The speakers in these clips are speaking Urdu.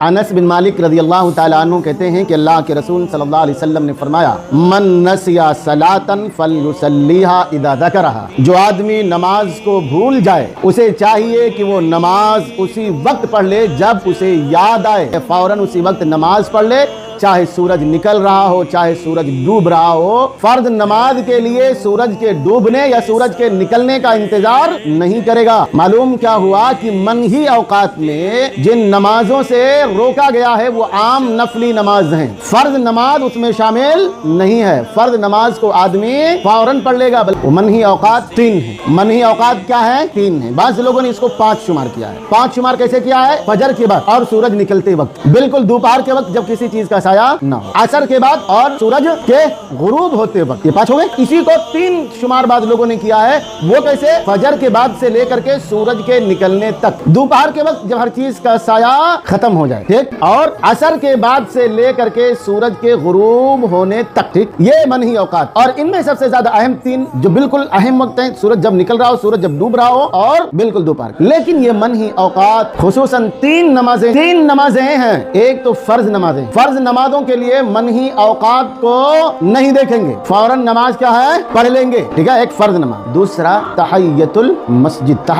انس بن مالک رضی اللہ تعالیٰ عنہ کہتے ہیں کہ اللہ کے رسول صلی اللہ علیہ وسلم نے فرمایا من نسیا صلاۃً فلیصلیھا اذا ذکرھا، جو آدمی نماز کو بھول جائے اسے چاہیے کہ وہ نماز اسی وقت پڑھ لے جب اسے یاد آئے، فوراً اسی وقت نماز پڑھ لے، چاہے سورج نکل رہا ہو چاہے سورج ڈوب رہا ہو۔ فرض نماز کے لیے سورج کے ڈوبنے یا سورج کے نکلنے کا انتظار نہیں کرے گا۔ معلوم کیا ہوا کہ منہی اوقات میں جن نمازوں سے روکا گیا ہے وہ عام نفلی نماز ہیں، فرض نماز اس میں شامل نہیں ہے۔ فرض نماز کو آدمی فوراً پڑھ لے گا، بلکہ منہی اوقات 3 ہیں۔ منہی اوقات کیا ہے؟ 3 ہیں۔ بعض لوگوں نے اس کو 5 شمار کیا ہے۔ 5 شمار کیسے کیا ہے؟ فجر کے بعد اور سورج نکلتے وقت، بالکل دوپہر کے وقت جب کسی چیز کا سایہ نہ ہو، عصر کے بعد اور سورج کے غروب ہوتے وقت، یہ 5 ہو گئے۔ اسی کو 3 شمار بعض لوگوں نے کیا ہے، وہ کیسے؟ فجر کے بعد سے لے کر کے سورج کے نکلنے تک، دوپہر کے وقت جب ہر چیز کا سایہ ختم ہو جائے، ٹھیک، اور عصر کے بعد سے لے کر کے سورج کے غروب ہونے تک، ٹھیک، یہ منہی اوقات۔ اور ان میں سب سے زیادہ اہم 3 جو بالکل اہم وقت ہیں، سورج جب نکل رہا ہو، سورج جب ڈوب رہا ہو، اور بالکل دوپہر۔ لیکن یہ منہی اوقات خصوصاً 3 نمازیں ہیں۔ ایک تو فرض نمازیں، فرض نمازوں کے لیے منہی اوقات کو نہیں دیکھیں گے، فوراً نماز کیا ہے؟ پڑھ لیں گے، ٹھیک ہے، ایک فرض نماز۔ دوسرا تحیۃ المسجد،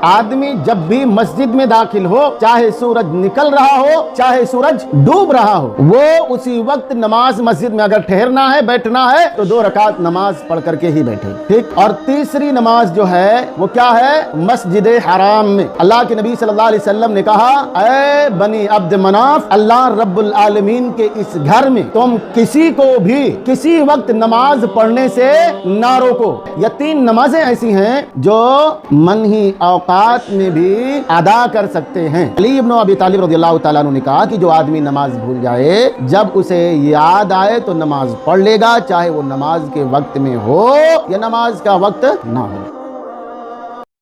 آدمی جب بھی مسجد میں داخل ہو، چاہے سورج نکل رہا ہو چاہے سورج ڈوب رہا ہو، وہ اسی وقت نماز مسجد میں اگر ٹھہرنا ہے، بیٹھنا ہے تو 2 رکعت نماز پڑھ کر کے ہی بیٹھے، ٹھیک۔ اور تیسری نماز جو ہے وہ کیا ہے؟ مسجد حرام میں اللہ کے نبی صلی اللہ علیہ وسلم نے کہا، اے بنی عبد مناف، اللہ رب العالمین کے اس گھر میں تم کسی کو بھی کسی وقت نماز پڑھنے سے نہ روکو۔ یہ 3 نمازیں ایسی ہیں جو منہی اوقات میں بھی ادا کر سکتے ہیں۔ علی ابن ابی طالب رضی اللہ تعالیٰ عنہ نے کہا کہ جو آدمی نماز بھول جائے، جب اسے یاد آئے تو نماز پڑھ لے گا، چاہے وہ نماز کے وقت میں ہو یا نماز کا وقت نہ ہو۔